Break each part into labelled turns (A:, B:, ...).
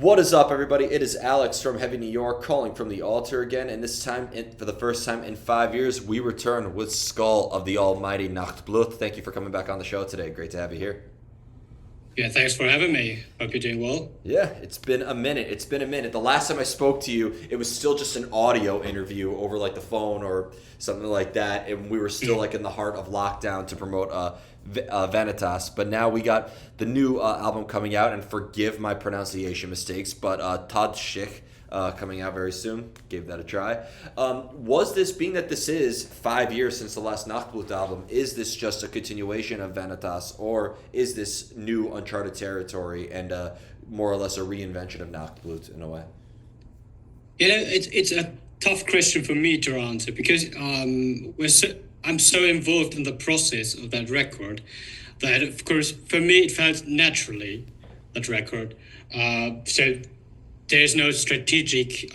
A: What is up, everybody? It is Alex from Heavy New York calling from the Alto again, and this time, for the first time in 5 years, we return with Skoll of the Almighty Nachtblut. Thank you for coming back on the show today. Great to have you here.
B: Yeah, thanks for having me. Hope you're doing well.
A: Yeah, it's been a minute. It's been a minute. The last time I spoke to you, it was still just an audio interview over like the phone or something like that, and we were still like in the heart of lockdown to promote Vanitas. But now we got the new album coming out, and forgive my pronunciation mistakes, but Todschick coming out very soon. Gave that a try. Was this, being that this is 5 years since the last Nachtblut album, is this just a continuation of Vanitas, or is this new uncharted territory and more or less a reinvention of Nachtblut in a way?
B: It's a tough question for me to answer because I'm so involved in the process of that record that, of course, for me it felt naturally, that record. So there's no strategic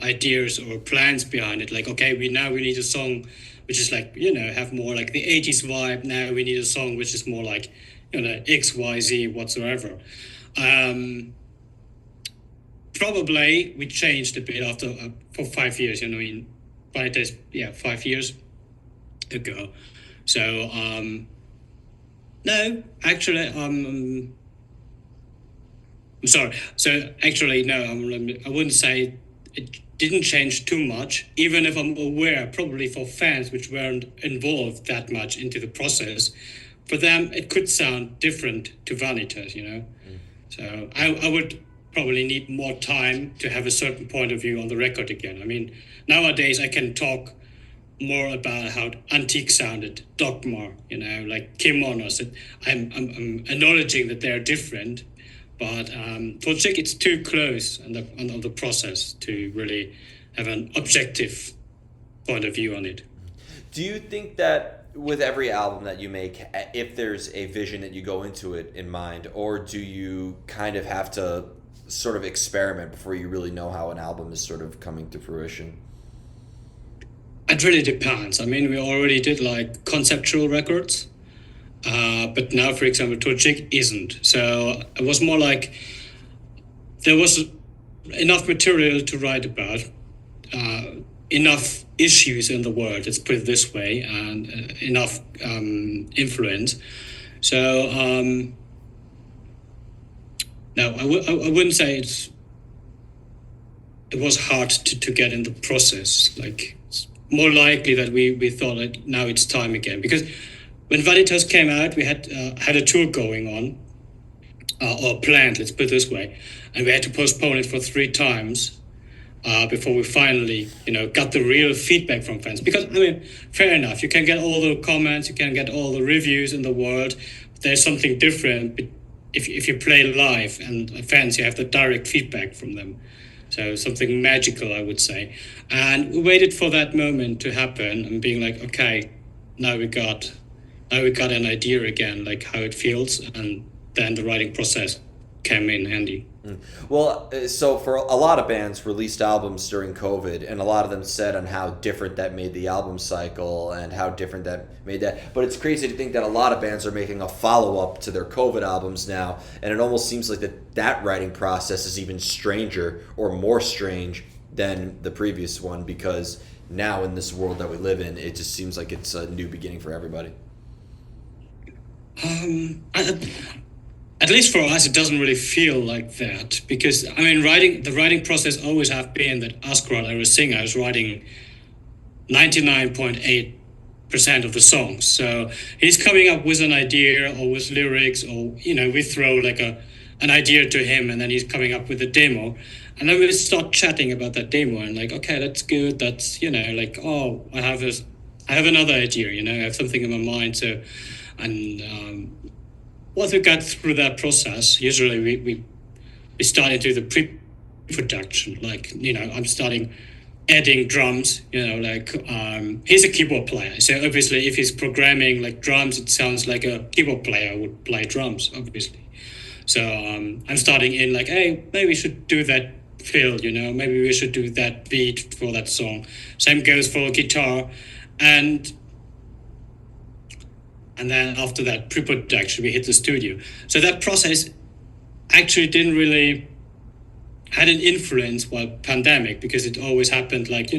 B: ideas or plans behind it. Like, okay, we need a song which is like, have more like the 80s vibe. Now we need a song which is more like, X, Y, Z, whatsoever. Probably we changed a bit after for 5 years, by this, 5 years ago. So, no, actually, I'm sorry. So actually, no, I wouldn't say it didn't change too much, even if I'm aware, probably for fans which weren't involved that much into the process, for them, it could sound different to Vanitas. So I would probably need more time to have a certain point of view on the record again. I mean, nowadays I can talk more about how Antique sounded, Dogma, like Kimonos. I'm acknowledging that they're different, but Todschick, it's too close on the process to really have an objective point of view on it.
A: Do you think that with every album that you make, if there's a vision that you go into it in mind, or do you kind of have to sort of experiment before you really know how an album is sort of coming to fruition?
B: It really depends. I mean, we already did like conceptual records, but now, for example, Todschick isn't. So it was more like there was enough material to write about, enough issues in the world, let's put it this way, and enough influence. So, no, I wouldn't say it was hard to get in the process. Like, it's more likely that we thought that now it's time again. Because when Vanitas came out, we had a tour going on, or planned, let's put it this way, and we had to postpone it for 3 times before we finally, got the real feedback from fans. Because, I mean, fair enough, you can get all the comments, you can get all the reviews in the world. There's something different if you play live and fans, you have the direct feedback from them. So something magical, I would say. And we waited for that moment to happen and being like, okay, now we got an idea again, like how it feels, and then the writing process came in handy.
A: Well, so for a lot of bands released albums during COVID, and a lot of them said on how different that made the album cycle and how different that made that. But it's crazy to think that a lot of bands are making a follow-up to their COVID albums now, and it almost seems like that writing process is even stranger or more strange than the previous one, because now in this world that we live in, it just seems like it's a new beginning for everybody.
B: At least for us, it doesn't really feel like that, because I mean, the writing process always have been that Askrad, our singer, is writing 99.8% of the songs. So he's coming up with an idea or with lyrics, or we throw like an idea to him, and then he's coming up with a demo, and then we start chatting about that demo and like, okay, that's good. That's like, oh, I have another idea. I have something in my mind. So, and once we got through that process, usually we start into the pre-production. Like, I'm starting adding drums, he's a keyboard player. So obviously if he's programming like drums, it sounds like a keyboard player would play drums, obviously. So I'm starting in like, hey, maybe we should do that fill, maybe we should do that beat for that song. Same goes for guitar. And then after that pre-production, we hit the studio. So that process actually didn't really had an influence while pandemic, because it always happened like,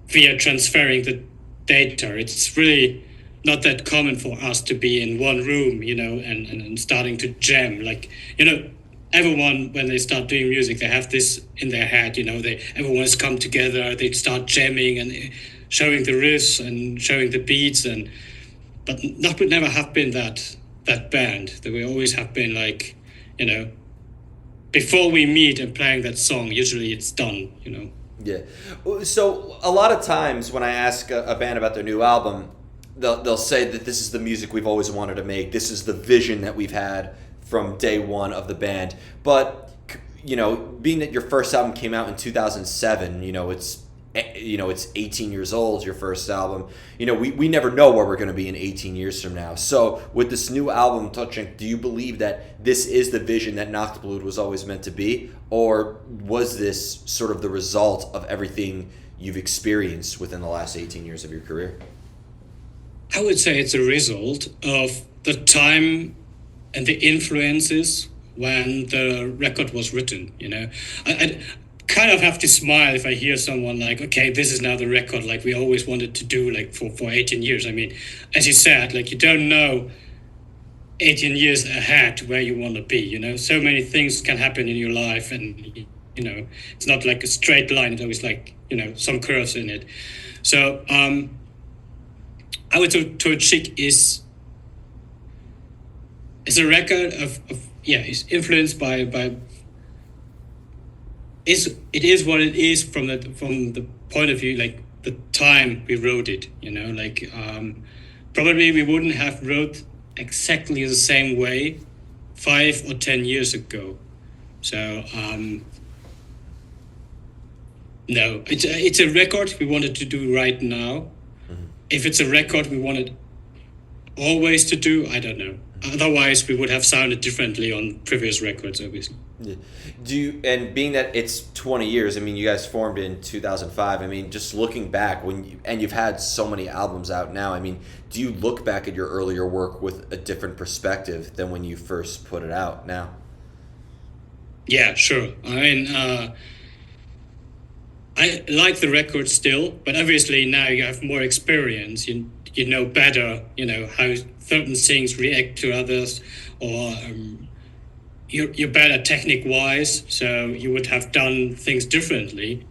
B: via transferring the data. It's really not that common for us to be in one room, and starting to jam. Like, everyone, when they start doing music, they have this in their head, everyone's come together, they start jamming and showing the riffs and showing the beats. But Nachtblut never have been that band. That we always have been like, before we meet and playing that song, usually it's done,
A: Yeah. So a lot of times when I ask a band about their new album, they'll say that this is the music we've always wanted to make. This is the vision that we've had from day one of the band. But being that your first album came out in 2007, it's 18 years old, your first album. We never know where we're going to be in 18 years from now. So with this new album, Todschick, do you believe that this is the vision that Nachtblut was always meant to be? Or was this sort of the result of everything you've experienced within the last 18 years of your career?
B: I would say it's a result of the time and the influences when the record was written. I kind of have to smile if I hear someone like, okay, this is now the record like we always wanted to do, like for 18 years. I mean, as you said, like you don't know 18 years ahead where you want to be. So many things can happen in your life, and it's not like a straight line. It's always like some curves in it. So I would say Todschick is a record of it's influenced by it is what it is from the point of view, like the time we wrote it. Probably we wouldn't have wrote exactly the same way 5 or 10 years ago. So no, it's a record we wanted to do right now. Mm-hmm. If it's a record we wanted always to do, I don't know. Otherwise, we would have sounded differently on previous records, obviously.
A: Yeah. And being that it's 20 years, I mean, you guys formed in 2005. I mean, just looking back, and you've had so many albums out now. I mean, do you look back at your earlier work with a different perspective than when you first put it out now?
B: Yeah, sure. I mean, I like the record still, but obviously now you have more experience. You know better, how certain things react to others, or you're better technique wise, so you would have done things differently.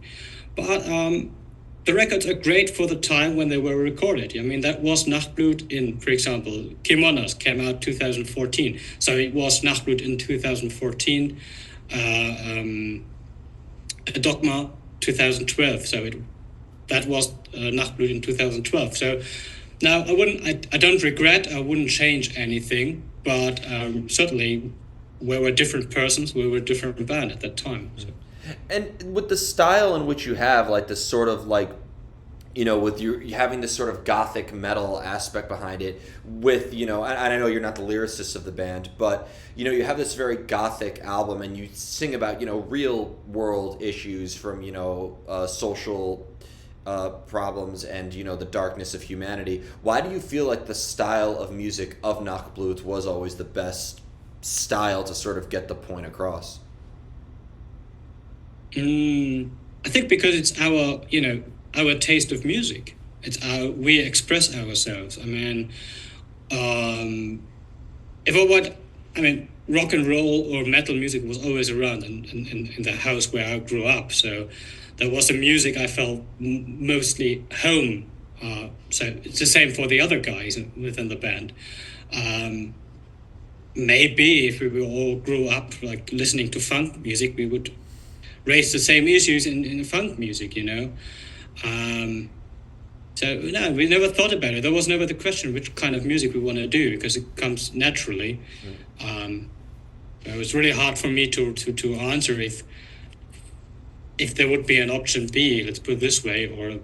B: But the records are great for the time when they were recorded. I mean, that was Nachtblut in, for example, Kimonos came out 2014, so it was Nachtblut in 2014. Dogma 2012, so that was Nachtblut in 2012. So now I don't regret, I wouldn't change anything, but certainly we were different persons, we were a different band at that time. So.
A: And with the style in which you have, like this sort of like, with you having this sort of gothic metal aspect behind it, with, and I know you're not the lyricist of the band, but, you have this very gothic album and you sing about, real world issues from, social problems and, the darkness of humanity. Why do you feel like the style of music of Nachtblut was always the best style to sort of get the point across?
B: I think because it's our taste of music. It's we express ourselves. I mean, rock and roll or metal music was always around in the house where I grew up. So that was the music I felt mostly home. So it's the same for the other guys within the band. Maybe if we all grew up like listening to funk music, we would raise the same issues in funk music, So no, we never thought about it. There was never the question which kind of music we want to do, because it comes naturally. It was really hard for me to answer if there would be an option B, let's put it this way, or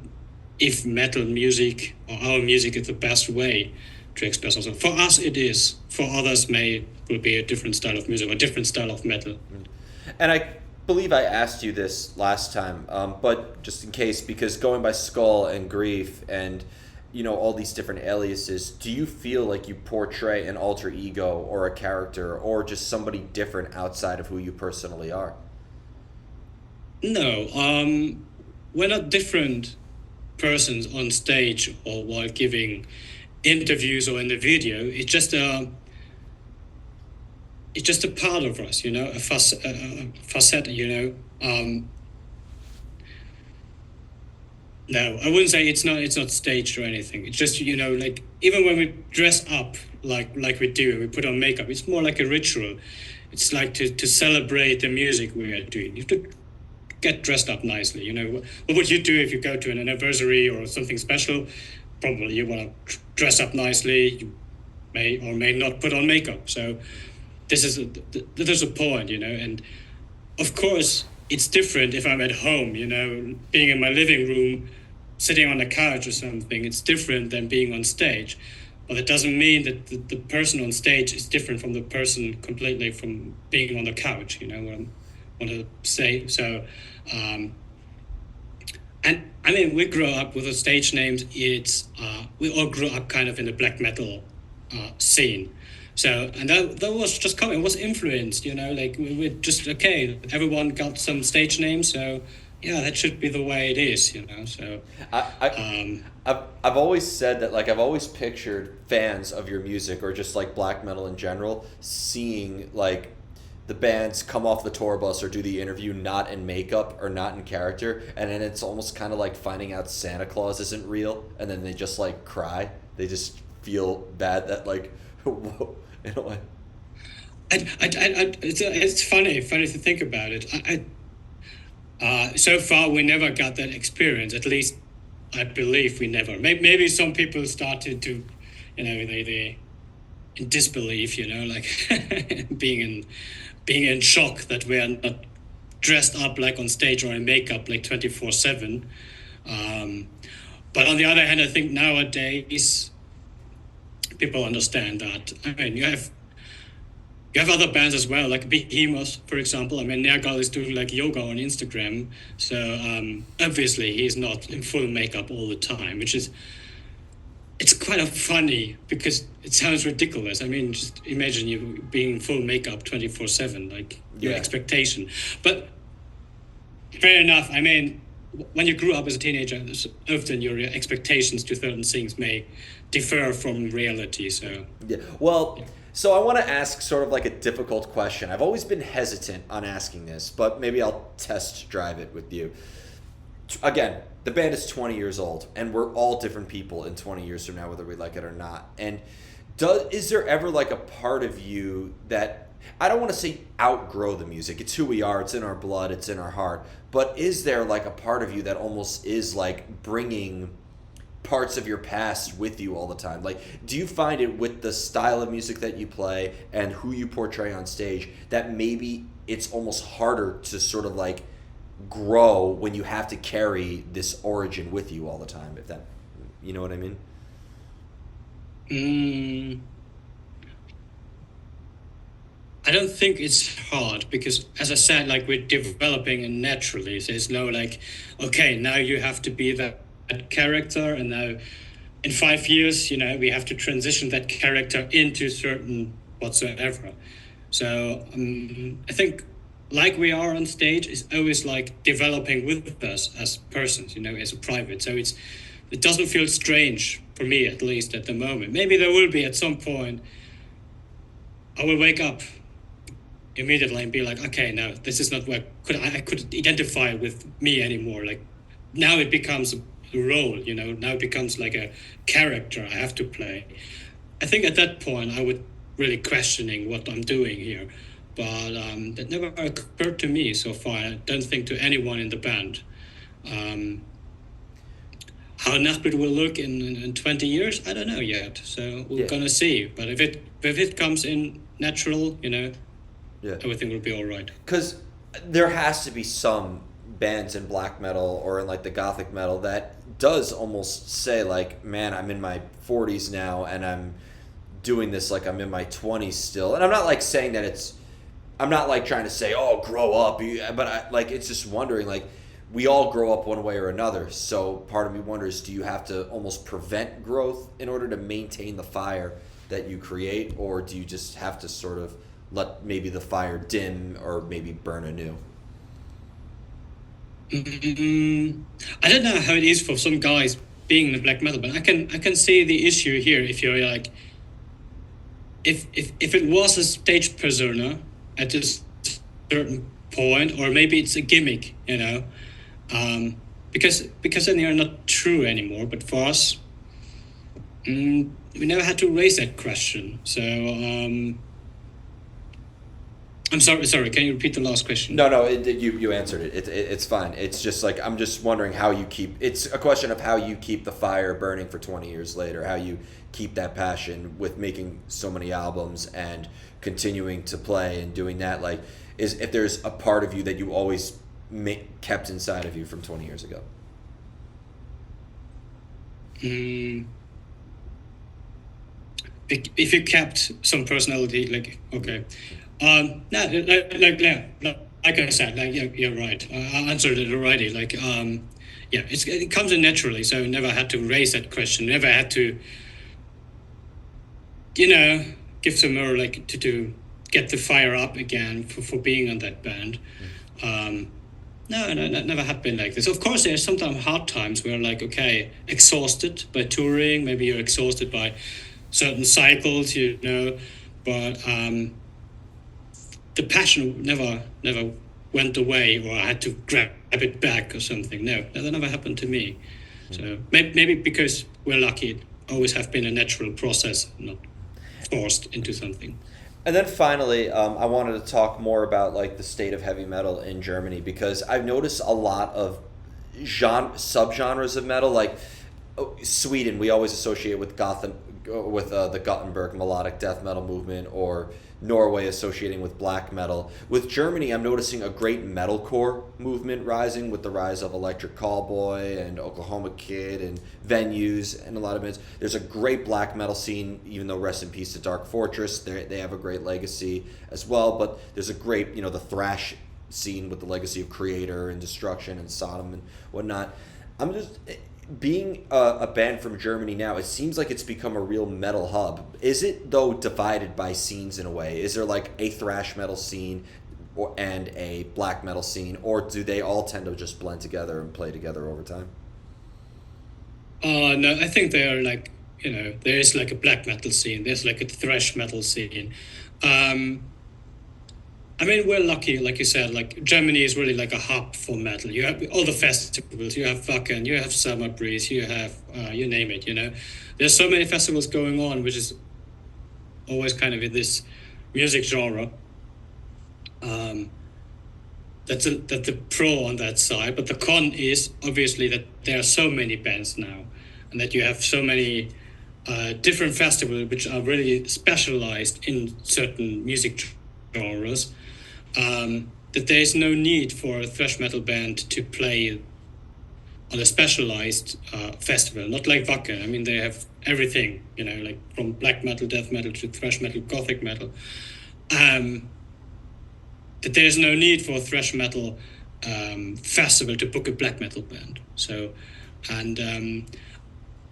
B: if metal music or our music is the best way to express ourselves. For us, it is. For others, will be a different style of music or a different style of metal.
A: And I believe I asked you this last time, but just in case, because going by Skoll and Grief and all these different aliases, do you feel like you portray an alter ego or a character or just somebody different outside of who you personally are?
B: No, we're not different persons on stage or while giving interviews or in the video. It's just a part of us, a facet, No, I wouldn't say it's not staged or anything. It's just, like even when we dress up like we do, we put on makeup, it's more like a ritual. It's like to celebrate the music we are doing. You have to get dressed up nicely. What would you do if you go to an anniversary or something special? Probably you want to dress up nicely. You may or may not put on makeup. So there's a point, and of course it's different if I'm at home, being in my living room, sitting on a couch or something. It's different than being on stage, but it doesn't mean that the person on stage is different from the person completely from being on the couch. You know what I want to say? So, and I mean, we grew up with the stage names. We all grew up kind of in the black metal scene. So, and that was just coming, it was influenced, like we just, okay, everyone got some stage names, so yeah, that should be the way it is, so.
A: I've always said that, like, I've always pictured fans of your music, or just like black metal in general, seeing like the bands come off the tour bus or do the interview not in makeup or not in character, and then it's almost kind of like finding out Santa Claus isn't real, and then they just like cry. They just feel bad that like, in a way.
B: It's funny to think about it. So far, we never got that experience. At least, I believe we never. Maybe some people started to, they in disbelief, like being in shock that we are not dressed up like on stage or in makeup like 24/7. But on the other hand, I think nowadays people understand that. I mean, you have other bands as well, like Behemoth, for example. I mean, Nergal is doing like yoga on Instagram, so obviously he's not in full makeup all the time, it's kind of funny because it sounds ridiculous. I mean, just imagine you being full makeup 24/7, like your expectation. But fair enough. I mean, when you grew up as a teenager, often your expectations to certain things may differ from reality. So
A: yeah, well. So I want to ask sort of like a difficult question. I've always been hesitant on asking this, but maybe I'll test drive it with you. Again, the band is 20 years old, and we're all different people in 20 years from now, whether we like it or not. And is there ever like a part of you that, I don't want to say outgrow the music. It's who we are. It's in our blood. It's in our heart. But is there like a part of you that almost is like bringing parts of your past with you all the time? Like, do you find it with the style of music that you play and who you portray on stage that maybe it's almost harder to sort of like grow when you have to carry this origin with you all the time, if that, you know what I mean?
B: I don't think it's hard because, as I said, like we're developing it naturally. There's no like, okay, now you have to be that character, and now in 5 years, we have to transition that character into certain whatsoever. So I think, like we are on stage, is always like developing with us as persons, as a private. So it doesn't feel strange for me, at least at the moment. Maybe there will be at some point. I will wake up immediately and be like, okay, now this is not where I could identify with me anymore. Like now it becomes a role, now it becomes like a character I have to play. I think at that point I would really questioning what I'm doing here, but that never occurred to me so far. I don't think to anyone in the band. How Nachtblut will look in 20 years, I don't know yet, so we're gonna see. But if it comes in natural, everything will be all right.
A: Because there has to be some bands in black metal or in like the gothic metal that does almost say like, man, I'm in my 40s now and I'm doing this like I'm in my 20s still. And I'm not like saying that I'm not like trying to say, oh, grow up, but it's just wondering, like, we all grow up one way or another. So part of me wonders, do you have to almost prevent growth in order to maintain the fire that you create, or do you just have to sort of let maybe the fire dim or maybe burn anew?
B: Mm, I don't know how it is for some guys being in the black metal, but I can see the issue here. If you're like, if it was a stage persona at a certain point, or maybe it's a gimmick, because then you're not true anymore. But for us, we never had to raise that question. So I'm sorry. Sorry, can you repeat the last question?
A: No, you answered it. It's fine. It's just like I'm just wondering how you keep. It's a question of how you keep the fire burning for 20 years later. How you keep that passion with making so many albums and continuing to play and doing that. Like, is if there's a part of you that you always kept inside of you from 20 years ago.
B: Mm, if you kept some personality, like, okay, no, like I said, like, you're right. I answered it already. Like, yeah, it comes in naturally. So I never had to raise that question. Never had to, give some more, like, to get the fire up again for being on that band. No, that never had been like this. Of course, there's sometimes hard times where, like, okay, exhausted by touring. Maybe you're exhausted by certain cycles, but the passion never went away, or I had to grab it back or something. No, that never happened to me. So maybe because we're lucky, it always have been a natural process, not forced into something.
A: And then finally, I wanted to talk more about like the state of heavy metal in Germany because I've noticed a lot of subgenres of metal. Like Sweden, we always associate with the Gothenburg melodic death metal movement, or Norway associating with black metal. With Germany, I'm noticing a great metalcore movement rising with the rise of Electric Callboy and Oklahoma Kid and Venues and a lot of bands. There's a great black metal scene, even though rest in peace to Dark Fortress. They have a great legacy as well, but there's a great, the thrash scene with the legacy of Creator and Destruction and Sodom and whatnot. I'm just being a band from Germany now, it seems like it's become a real metal hub. Is it, though, divided by scenes in a way? Is there like a thrash metal scene and a black metal scene, or do they all tend to just blend together and play together over time?
B: No, I think they are like, there is like a black metal scene, there's like a thrash metal scene. I mean, we're lucky, like you said, like Germany is really like a hub for metal. You have all the festivals, you have Wacken, you have Summer Breeze, you have, you name it, There's so many festivals going on, which is always kind of in this music genre. That's the pro on that side. But the con is obviously that there are so many bands now, and that you have so many different festivals which are really specialized in certain music genres. That there is no need for a thrash metal band to play on a specialized festival, not like Wacken. I mean, they have everything, like from black metal, death metal to thrash metal, gothic metal. That there's no need for a thrash metal festival to book a black metal band. So, and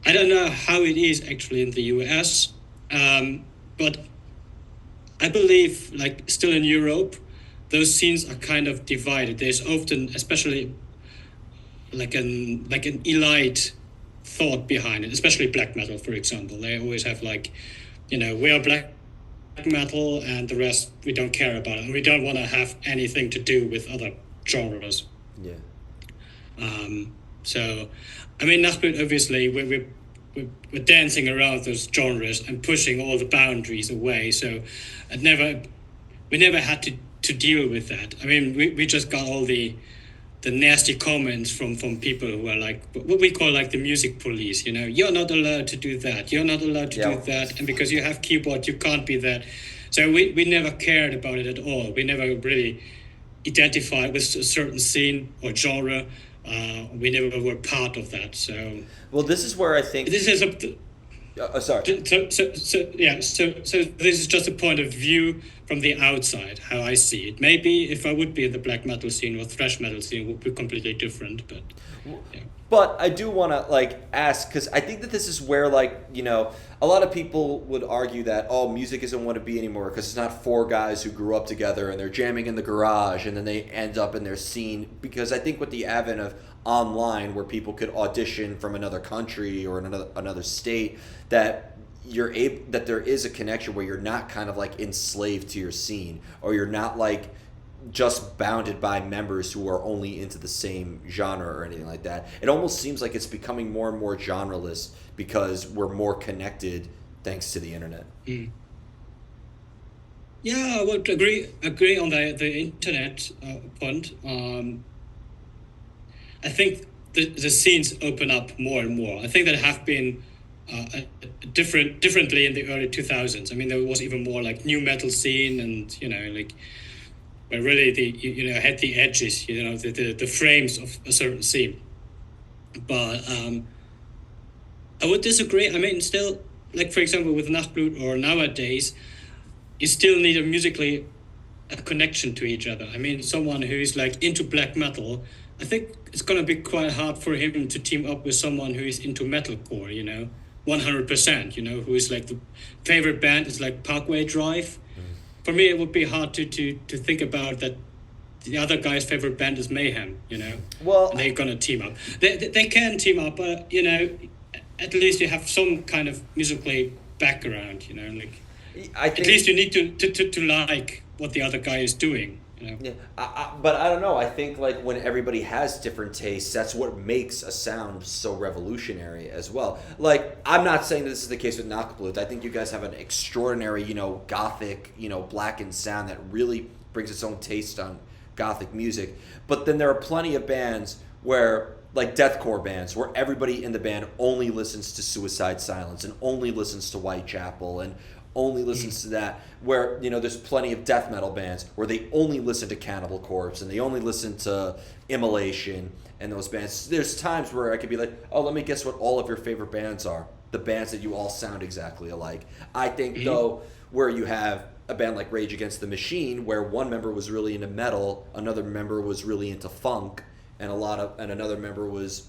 B: I don't know how it is actually in the US, but I believe, like, still in Europe, those scenes are kind of divided. There's often, especially like an elite thought behind it, especially black metal, for example. They always have like, we are black metal and the rest we don't care about it. We don't want to have anything to do with other genres.
A: Yeah.
B: So, I mean, Nachtblut, obviously, we're dancing around those genres and pushing all the boundaries away. So, we never had to deal with that. I mean, we just got all the nasty comments from people who are like what we call like the music police. You're not allowed to do that. You're not allowed to do that, and because you have keyboard, you can't be that. So we never cared about it at all. We never really identified with a certain scene or genre. We never were part of that. So
A: this is where I think
B: this is
A: sorry.
B: So this is just a point of view from the outside, how I see it. Maybe if I would be in the black metal scene or thrash metal scene, it would be completely different. But Yeah.
A: But I do want to like ask because I think that this is where a lot of people would argue that music isn't what it be anymore because it's not four guys who grew up together and they're jamming in the garage and then they end up in their scene, because I think with the advent of online where people could audition from another country or another state, that that there is a connection where you're not kind of like enslaved to your scene, or you're not like just bounded by members who are only into the same genre or anything like that. It almost seems like it's becoming more and more genreless because we're more connected thanks to the internet.
B: Mm. Yeah, I would agree on the internet point. I think the scenes open up more and more. I think that have been differently in the early 2000s. I mean, there was even more like new metal scene, and where really had the edges, the frames of a certain scene. But I would disagree. I mean, still, like for example with Nachtblut or nowadays, you still need a connection to each other. I mean, someone who is like into black metal, I think it's gonna be quite hard for him to team up with someone who is into metalcore, 100%, who is like the favorite band is like Parkway Drive. For me, it would be hard to think about that the other guy's favorite band is Mayhem,
A: Well,
B: and they're gonna team up. They can team up, but at least you have some kind of musically background,
A: I think,
B: at least you need to like what the other guy is doing.
A: Yeah, but I don't know. I think like when everybody has different tastes, that's what makes a sound so revolutionary as well. Like, I'm not saying this is the case with Nachtblut. I think you guys have an extraordinary, gothic, blackened sound that really brings its own taste on gothic music. But then there are plenty of bands where, like deathcore bands, where everybody in the band only listens to Suicide Silence and only listens to Whitechapel and only listens to that, where there's plenty of death metal bands where they only listen to Cannibal Corpse and they only listen to Immolation and those bands. There's times where I could be like, let me guess what all of your favorite bands are, the bands that you all sound exactly alike. I think though, where you have a band like Rage Against the Machine where one member was really into metal, another member was really into funk, and another member was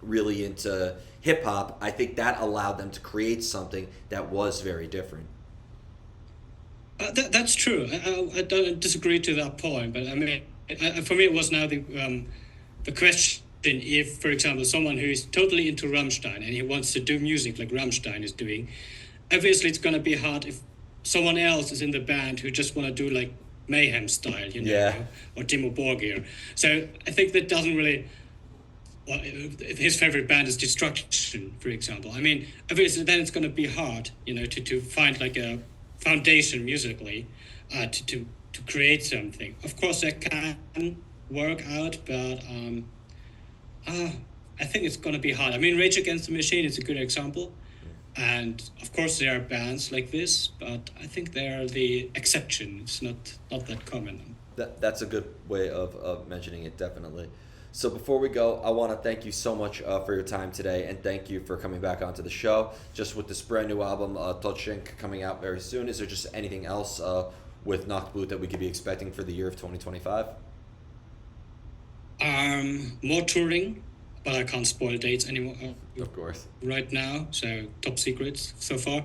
A: really into hip hop, I think that allowed them to create something that was very different.
B: That's true. I don't disagree to that point, but I mean, for me, it was now the question: if, for example, someone who is totally into Rammstein and he wants to do music like Rammstein is doing, obviously it's going to be hard if someone else is in the band who just want to do like Mayhem style, or Timo Borgir. So I think that doesn't really. Well, if his favorite band is Destruction, for example, I mean, obviously then it's going to be hard, to find like a foundation musically to create something. Of course, that can work out, but I think it's going to be hard. I mean, Rage Against the Machine is a good example, and of course there are bands like this, but I think they are the exception. It's not that common.
A: That's a good way of mentioning it, definitely. So before we go, I want to thank you so much for your time today, and thank you for coming back onto the show. Just with this brand new album, Todschick, coming out very soon, is there just anything else with Nachtblut that we could be expecting for the year of 2025?
B: More touring, but I can't spoil dates anymore.
A: Of course.
B: Right now, so top secrets so far.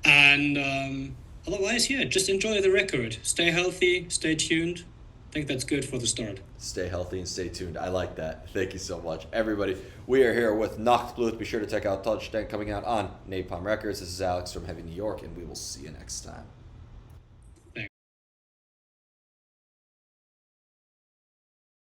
B: And otherwise, just enjoy the record. Stay healthy, stay tuned. I think that's good for the start.
A: Stay healthy and stay tuned. I like that. Thank you so much. Everybody, we are here with Nachtblut. Be sure to check out Todschick coming out on Napalm Records. This is Alex from Heavy New York, and we will see you next time.